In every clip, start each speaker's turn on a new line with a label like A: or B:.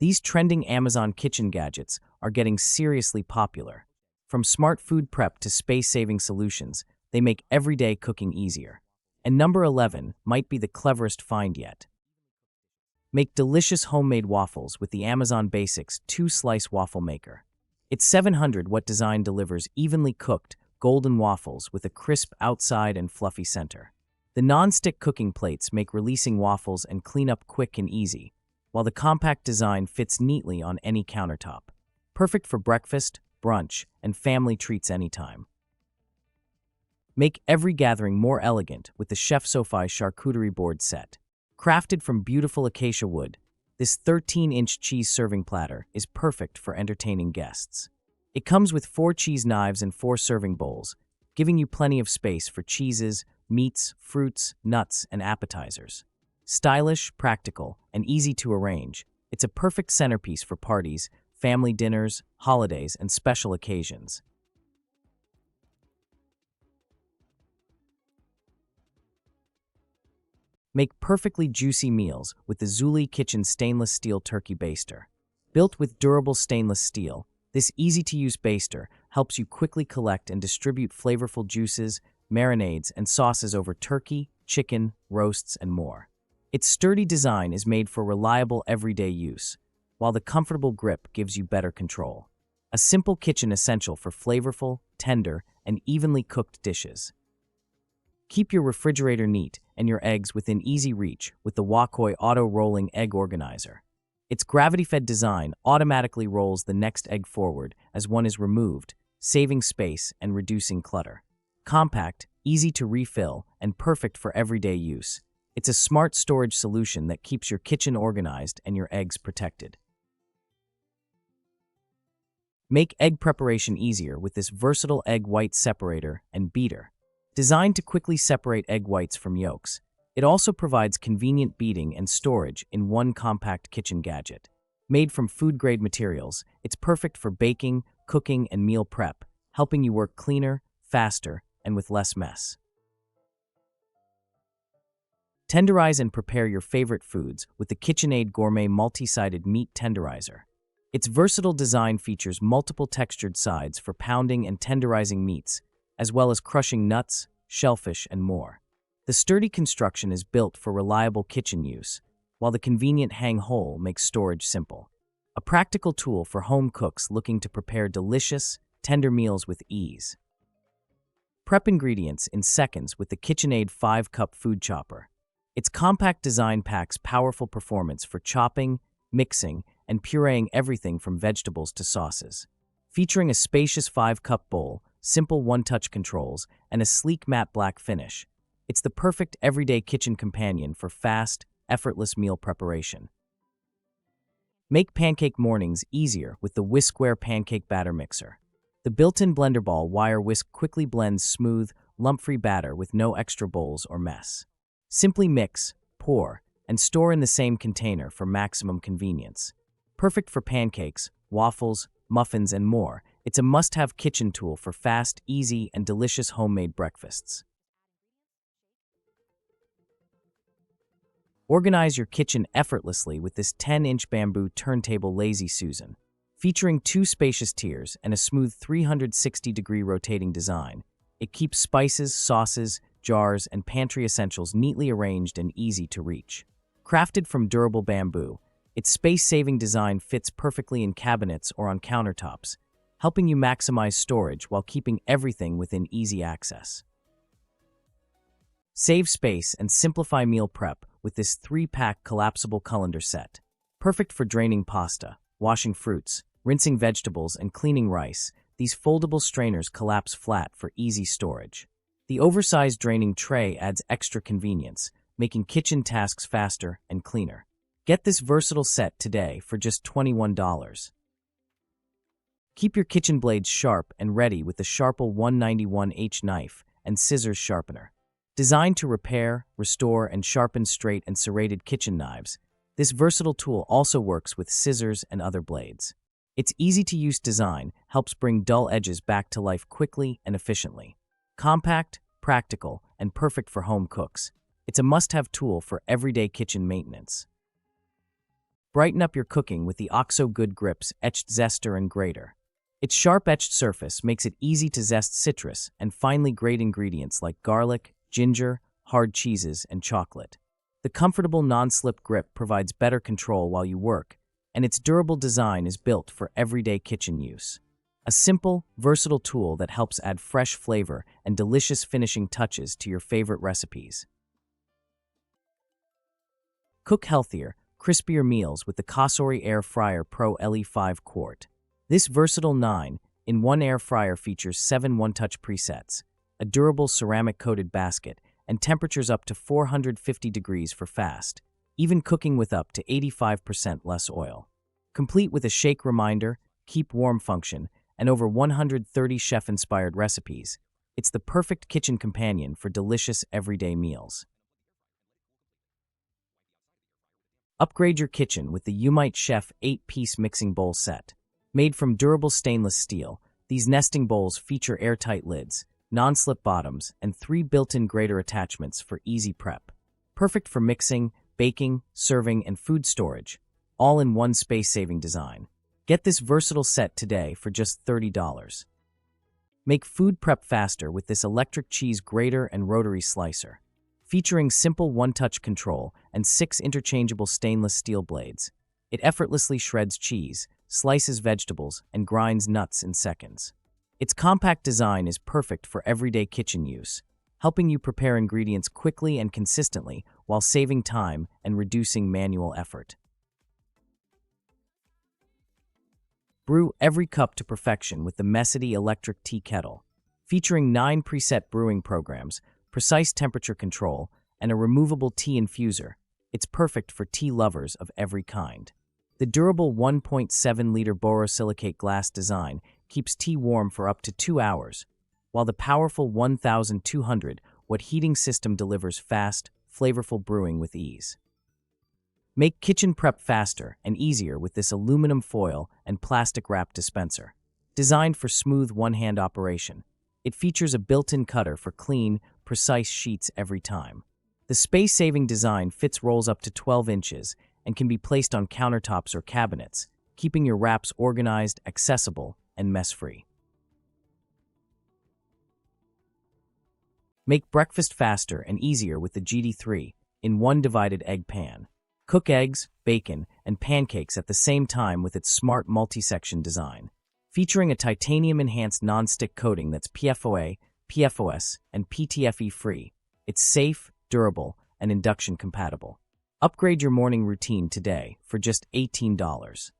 A: These trending Amazon kitchen gadgets are getting seriously popular. From smart food prep to space-saving solutions, they make everyday cooking easier. And number 11 might be the cleverest find yet. Make delicious homemade waffles with the Amazon Basics 2-slice waffle maker. Its 700-watt design delivers evenly cooked, golden waffles with a crisp outside and fluffy center. The non-stick cooking plates make releasing waffles and cleanup quick and easy, while the compact design fits neatly on any countertop. Perfect for breakfast, brunch, and family treats anytime. Make every gathering more elegant with the Chef Sophie charcuterie board set. Crafted from beautiful acacia wood, this 13-inch cheese serving platter is perfect for entertaining guests. It comes with 4 cheese knives and 4 serving bowls, giving you plenty of space for cheeses, meats, fruits, nuts, and appetizers. Stylish, practical, and easy to arrange, it's a perfect centerpiece for parties, family dinners, holidays, and special occasions. Make perfectly juicy meals with the Zuli Kitchen stainless steel turkey baster. Built with durable stainless steel, this easy-to-use baster helps you quickly collect and distribute flavorful juices, marinades, and sauces over turkey, chicken, roasts, and more. Its sturdy design is made for reliable everyday use, while the comfortable grip gives you better control. A simple kitchen essential for flavorful, tender, and evenly cooked dishes. Keep your refrigerator neat and your eggs within easy reach with the Wakoy Auto-Rolling Egg Organizer. Its gravity-fed design automatically rolls the next egg forward as one is removed, saving space and reducing clutter. Compact, easy to refill, and perfect for everyday use. It's a smart storage solution that keeps your kitchen organized and your eggs protected. Make egg preparation easier with this versatile egg white separator and beater. Designed to quickly separate egg whites from yolks, it also provides convenient beating and storage in one compact kitchen gadget. Made from food-grade materials, it's perfect for baking, cooking, and meal prep, helping you work cleaner, faster, and with less mess. Tenderize and prepare your favorite foods with the KitchenAid Gourmet Multi-Sided Meat Tenderizer. Its versatile design features multiple textured sides for pounding and tenderizing meats, as well as crushing nuts, shellfish, and more. The sturdy construction is built for reliable kitchen use, while the convenient hang hole makes storage simple. A practical tool for home cooks looking to prepare delicious, tender meals with ease. Prep ingredients in seconds with the KitchenAid 5-cup food chopper. Its compact design packs powerful performance for chopping, mixing, and pureeing everything from vegetables to sauces. Featuring a spacious 5-cup bowl, simple one-touch controls, and a sleek matte black finish, it's the perfect everyday kitchen companion for fast, effortless meal preparation. Make pancake mornings easier with the Whiskware Pancake Batter Mixer. The built-in blender ball wire whisk quickly blends smooth, lump-free batter with no extra bowls or mess. Simply mix, pour, and store in the same container for maximum convenience. Perfect for pancakes, waffles, muffins, and more, it's a must-have kitchen tool for fast, easy, and delicious homemade breakfasts. Organize your kitchen effortlessly with this 10-inch bamboo turntable Lazy Susan. Featuring 2 spacious tiers and a smooth 360-degree rotating design, it keeps spices, sauces, jars, and pantry essentials neatly arranged and easy to reach. Crafted from durable bamboo, its space-saving design fits perfectly in cabinets or on countertops, helping you maximize storage while keeping everything within easy access. Save space and simplify meal prep with this 3-pack collapsible colander set. Perfect for draining pasta, washing fruits, rinsing vegetables, and cleaning rice, these foldable strainers collapse flat for easy storage. The oversized draining tray adds extra convenience, making kitchen tasks faster and cleaner. Get this versatile set today for just $21. Keep your kitchen blades sharp and ready with the Sharpel 191H knife and scissors sharpener. Designed to repair, restore, and sharpen straight and serrated kitchen knives, this versatile tool also works with scissors and other blades. Its easy-to-use design helps bring dull edges back to life quickly and efficiently. Compact, practical, and perfect for home cooks, it's a must-have tool for everyday kitchen maintenance. Brighten up your cooking with the OXO Good Grips Etched Zester and Grater. Its sharp etched surface makes it easy to zest citrus and finely grate ingredients like garlic, ginger, hard cheeses, and chocolate. The comfortable non-slip grip provides better control while you work, and its durable design is built for everyday kitchen use. A simple, versatile tool that helps add fresh flavor and delicious finishing touches to your favorite recipes. Cook healthier, crispier meals with the Cosori Air Fryer Pro LE5 Quart. This versatile 9-in-1 air fryer features 7 one-touch presets, a durable ceramic-coated basket, and temperatures up to 450 degrees for fast, even cooking with up to 85% less oil. Complete with a shake reminder, keep warm function, and over 130 chef-inspired recipes, it's the perfect kitchen companion for delicious everyday meals. Upgrade your kitchen with the Umite Chef 8-piece mixing bowl set. Made from durable stainless steel, these nesting bowls feature airtight lids, non-slip bottoms, and 3 built-in grater attachments for easy prep. Perfect for mixing, baking, serving, and food storage, all in one space-saving design. Get this versatile set today for just $30. Make food prep faster with this electric cheese grater and rotary slicer. Featuring simple one-touch control and 6 interchangeable stainless steel blades, it effortlessly shreds cheese, slices vegetables, and grinds nuts in seconds. Its compact design is perfect for everyday kitchen use, helping you prepare ingredients quickly and consistently while saving time and reducing manual effort. Brew every cup to perfection with the Messity electric tea kettle. Featuring 9 preset brewing programs, precise temperature control, and a removable tea infuser, it's perfect for tea lovers of every kind. The durable 1.7-liter borosilicate glass design keeps tea warm for up to 2 hours, while the powerful 1,200-watt heating system delivers fast, flavorful brewing with ease. Make kitchen prep faster and easier with this aluminum foil and plastic wrap dispenser. Designed for smooth one-hand operation, it features a built-in cutter for clean, precise sheets every time. The space-saving design fits rolls up to 12 inches and can be placed on countertops or cabinets, keeping your wraps organized, accessible, and mess-free. Make breakfast faster and easier with the GD3-in-1 divided egg pan. Cook eggs, bacon, and pancakes at the same time with its smart multi-section design. Featuring a titanium-enhanced non-stick coating that's PFOA, PFOS, and PTFE-free, it's safe, durable, and induction-compatible. Upgrade your morning routine today for just $18.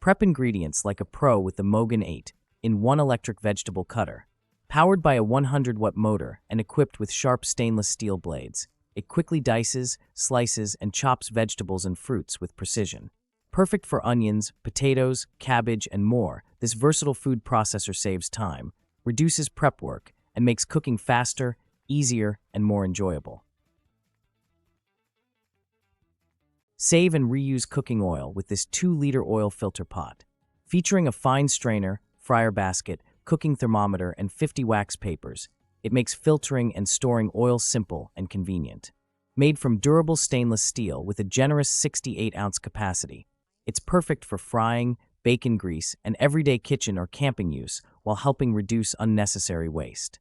A: Prep ingredients like a pro with the Mogan 8-in-1 electric vegetable cutter. Powered by a 100-watt motor and equipped with sharp stainless steel blades, it quickly dices, slices, and chops vegetables and fruits with precision. Perfect for onions, potatoes, cabbage, and more, this versatile food processor saves time, reduces prep work, and makes cooking faster, easier, and more enjoyable. Save and reuse cooking oil with this 2-liter oil filter pot. Featuring a fine strainer, fryer basket, cooking thermometer, and 50 wax papers, it makes filtering and storing oil simple and convenient. Made from durable stainless steel with a generous 68-ounce capacity, it's perfect for frying, bacon grease, and everyday kitchen or camping use while helping reduce unnecessary waste.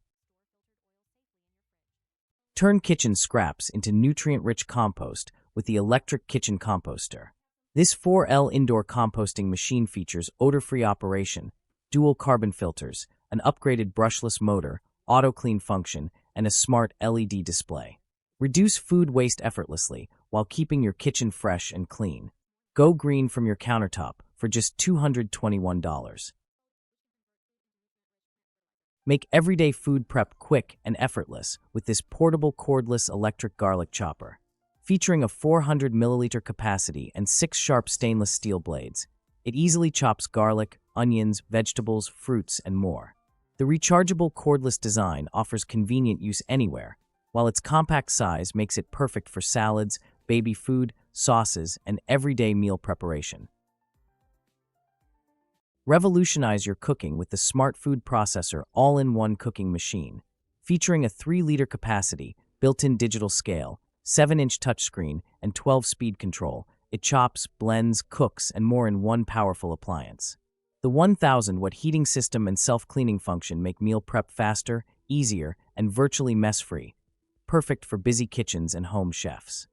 A: Turn kitchen scraps into nutrient-rich compost with the electric kitchen composter. This 4L indoor composting machine features odor-free operation, dual carbon filters, an upgraded brushless motor, auto-clean function, and a smart LED display. Reduce food waste effortlessly while keeping your kitchen fresh and clean. Go green from your countertop for just $221. Make everyday food prep quick and effortless with this portable cordless electric garlic chopper. Featuring a 400 milliliter capacity and 6 sharp stainless steel blades, it easily chops garlic, onions, vegetables, fruits, and more. The rechargeable cordless design offers convenient use anywhere, while its compact size makes it perfect for salads, baby food, sauces, and everyday meal preparation. Revolutionize your cooking with the Smart Food Processor all-in-one cooking machine. Featuring a 3-liter capacity, built-in digital scale, 7-inch touchscreen, and 12-speed control, It chops, blends, cooks, and more in one powerful appliance. The 1000-watt heating system and self-cleaning function make meal prep faster, easier, and virtually mess-free, perfect for busy kitchens and home chefs.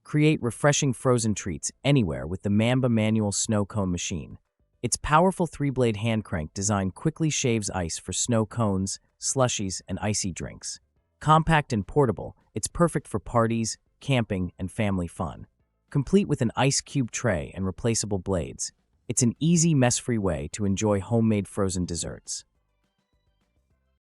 A: Create refreshing frozen treats anywhere with the Mamba manual snow cone machine. Its powerful 3-blade hand crank design quickly shaves ice for snow cones, slushies, and icy drinks. Compact and portable, it's perfect for parties, camping, and family fun. Complete with an ice cube tray and replaceable blades, it's an easy, mess-free way to enjoy homemade frozen desserts.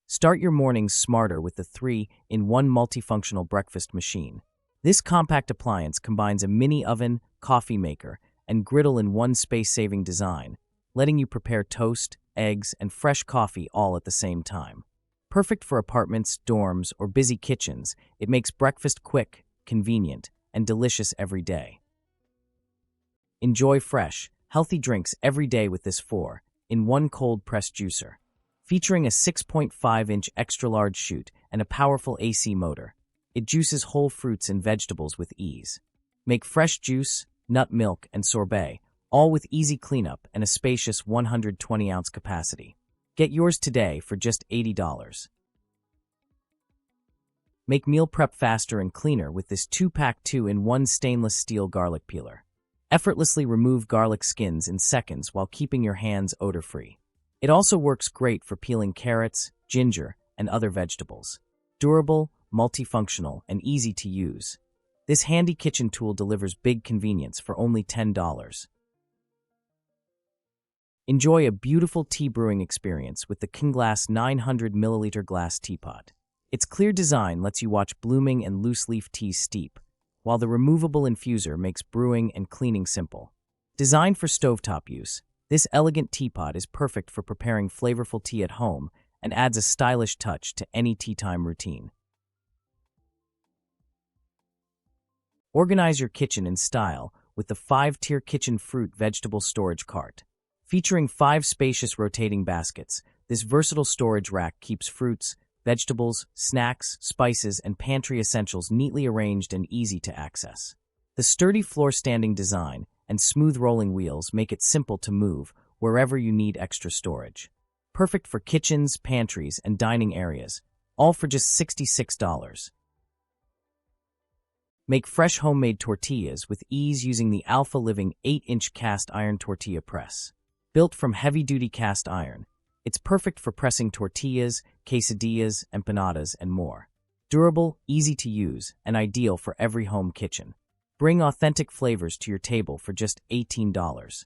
A: Start your mornings smarter with the 3-in-1 multifunctional breakfast machine. This compact appliance combines a mini oven, coffee maker, and griddle in one space-saving design, letting you prepare toast, eggs, and fresh coffee all at the same time. Perfect for apartments, dorms, or busy kitchens, it makes breakfast quick, convenient, and delicious every day. Enjoy fresh, healthy drinks every day with this 4-in-1 cold-press juicer. Featuring a 6.5-inch extra-large chute and a powerful AC motor, it juices whole fruits and vegetables with ease. Make fresh juice, nut milk, and sorbet, all with easy cleanup and a spacious 120-ounce capacity. Get yours today for just $80. Make meal prep faster and cleaner with this 2-pack 2-in-1 stainless steel garlic peeler. Effortlessly remove garlic skins in seconds while keeping your hands odor-free. It also works great for peeling carrots, ginger, and other vegetables. Durable, multifunctional, and easy to use. This handy kitchen tool delivers big convenience for only $10. Enjoy a beautiful tea brewing experience with the Kinglass 900 milliliter glass teapot. Its clear design lets you watch blooming and loose-leaf teas steep, while the removable infuser makes brewing and cleaning simple. Designed for stovetop use, this elegant teapot is perfect for preparing flavorful tea at home and adds a stylish touch to any tea time routine. Organize your kitchen in style with the 5-tier kitchen fruit vegetable storage cart. Featuring 5 spacious rotating baskets, this versatile storage rack keeps fruits, vegetables, snacks, spices, and pantry essentials neatly arranged and easy to access. The sturdy floor-standing design and smooth rolling wheels make it simple to move wherever you need extra storage. Perfect for kitchens, pantries, and dining areas, all for just $66. Make fresh homemade tortillas with ease using the Alpha Living 8-inch cast iron tortilla press. Built from heavy-duty cast iron, it's perfect for pressing tortillas, quesadillas, empanadas, and more. Durable, easy to use, and ideal for every home kitchen. Bring authentic flavors to your table for just $18.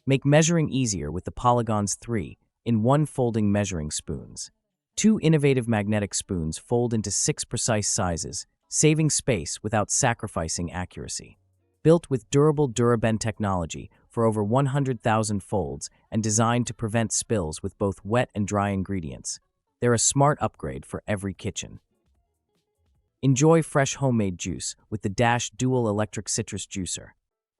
A: Make measuring easier with the Polygon's 3-in-1 folding measuring spoons. 2 innovative magnetic spoons fold into 6 precise sizes, saving space without sacrificing accuracy. Built with durable DuraBend technology for over 100,000 folds and designed to prevent spills with both wet and dry ingredients, they're a smart upgrade for every kitchen. Enjoy fresh homemade juice with the Dash Dual Electric Citrus Juicer.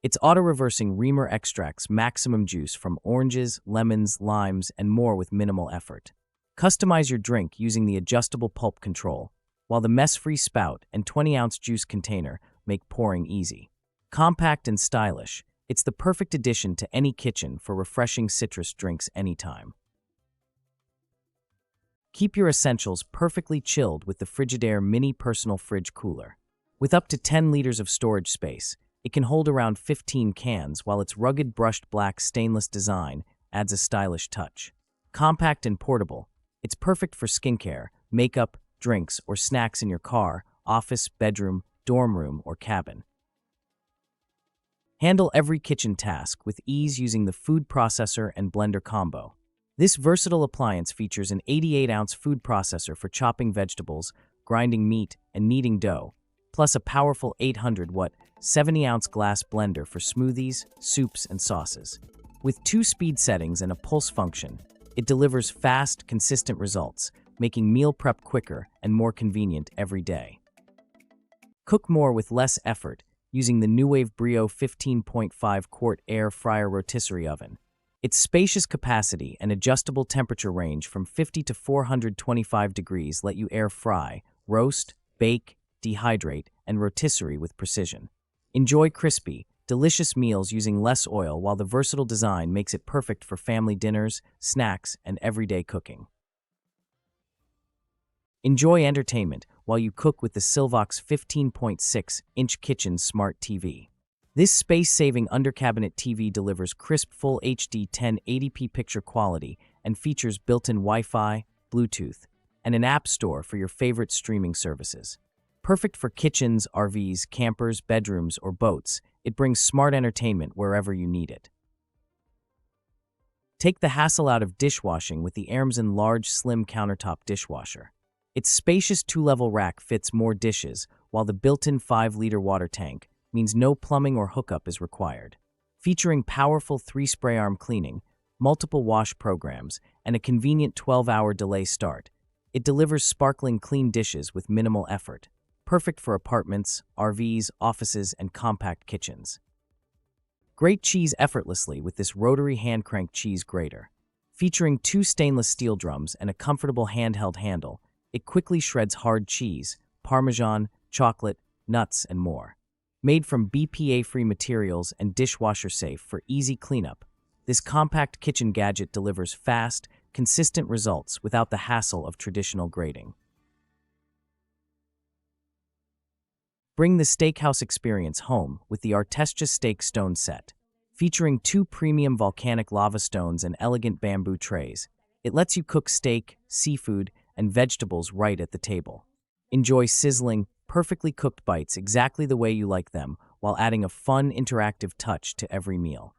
A: Its auto-reversing Reamer extracts maximum juice from oranges, lemons, limes, and more with minimal effort. Customize your drink using the adjustable pulp control, while the mess-free spout and 20-ounce juice container make pouring easy. Compact and stylish, it's the perfect addition to any kitchen for refreshing citrus drinks anytime. Keep your essentials perfectly chilled with the Frigidaire Mini Personal Fridge Cooler. With up to 10 liters of storage space, it can hold around 15 cans, while its rugged brushed black stainless design adds a stylish touch. Compact and portable, it's perfect for skincare, makeup, drinks, or snacks in your car, office, bedroom, dorm room, or cabin. Handle every kitchen task with ease using the food processor and blender combo. This versatile appliance features an 88-ounce food processor for chopping vegetables, grinding meat, and kneading dough, plus a powerful 800-watt, 70-ounce glass blender for smoothies, soups, and sauces. With 2 speed settings and a pulse function, it delivers fast, consistent results, making meal prep quicker and more convenient every day. Cook more with less effort using the NuWave Brio 15.5-quart air fryer rotisserie oven. Its spacious capacity and adjustable temperature range from 50 to 425 degrees let you air fry, roast, bake, dehydrate, and rotisserie with precision. Enjoy crispy, delicious meals using less oil, while the versatile design makes it perfect for family dinners, snacks, and everyday cooking. Enjoy entertainment while you cook with the Silvox 15.6-inch Kitchen Smart TV. This space-saving under-cabinet TV delivers crisp Full HD 1080p picture quality and features built-in Wi-Fi, Bluetooth, and an app store for your favorite streaming services. Perfect for kitchens, RVs, campers, bedrooms, or boats, it brings smart entertainment wherever you need it. Take the hassle out of dishwashing with the Amazon large slim countertop dishwasher. Its spacious 2-level rack fits more dishes, while the built-in 5-liter water tank means no plumbing or hookup is required. Featuring powerful 3-spray arm cleaning, multiple wash programs, and a convenient 12-hour delay start, it delivers sparkling clean dishes with minimal effort. Perfect for apartments, RVs, offices, and compact kitchens. Grate cheese effortlessly with this rotary hand-crank cheese grater. Featuring 2 stainless steel drums and a comfortable handheld handle, it quickly shreds hard cheese, Parmesan, chocolate, nuts, and more. Made from BPA-free materials and dishwasher-safe for easy cleanup, this compact kitchen gadget delivers fast, consistent results without the hassle of traditional grating. Bring the steakhouse experience home with the Artestia Steak Stone Set. Featuring 2 premium volcanic lava stones and elegant bamboo trays, it lets you cook steak, seafood, and vegetables right at the table. Enjoy sizzling, perfectly cooked bites exactly the way you like them, while adding a fun, interactive touch to every meal.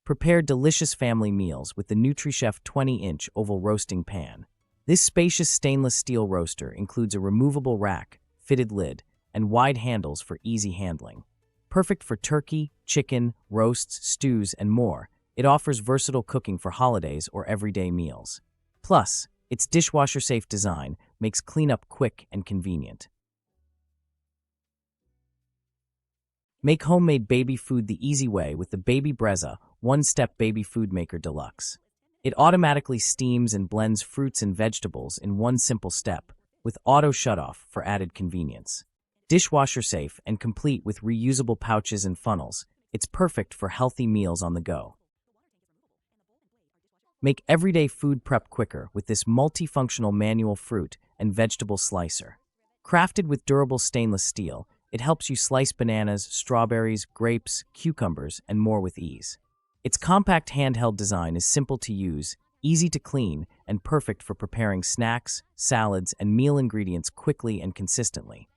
A: Prepare delicious family meals with the NutriChef 20-inch oval roasting pan. This spacious stainless steel roaster includes a removable rack, fitted lid, and wide handles for easy handling. Perfect for turkey, chicken, roasts, stews, and more, it offers versatile cooking for holidays or everyday meals. Plus, its dishwasher-safe design makes cleanup quick and convenient. Make homemade baby food the easy way with the Baby Brezza One-Step Baby Food Maker Deluxe. It automatically steams and blends fruits and vegetables in one simple step, with auto shutoff for added convenience. Dishwasher safe and complete with reusable pouches and funnels, it's perfect for healthy meals on the go. Make everyday food prep quicker with this multifunctional manual fruit and vegetable slicer. Crafted with durable stainless steel, it helps you slice bananas, strawberries, grapes, cucumbers, and more with ease. Its compact handheld design is simple to use, easy to clean, and perfect for preparing snacks, salads, and meal ingredients quickly and consistently.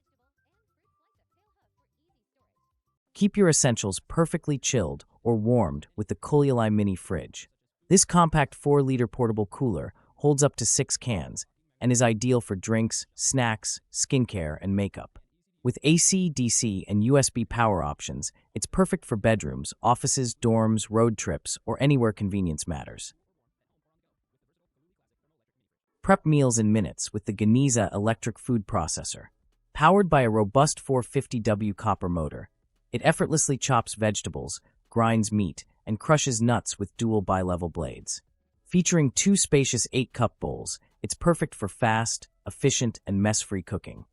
A: Keep your essentials perfectly chilled or warmed with the Kuliali Mini Fridge. This compact 4-liter portable cooler holds up to 6 cans and is ideal for drinks, snacks, skincare, and makeup. With AC, DC, and USB power options, it's perfect for bedrooms, offices, dorms, road trips, or anywhere convenience matters. Prep meals in minutes with the Geniza electric food processor. Powered by a robust 450W copper motor, it effortlessly chops vegetables, grinds meat, and crushes nuts with dual bi-level blades. Featuring 2 spacious 8-cup bowls, it's perfect for fast, efficient, and mess-free cooking.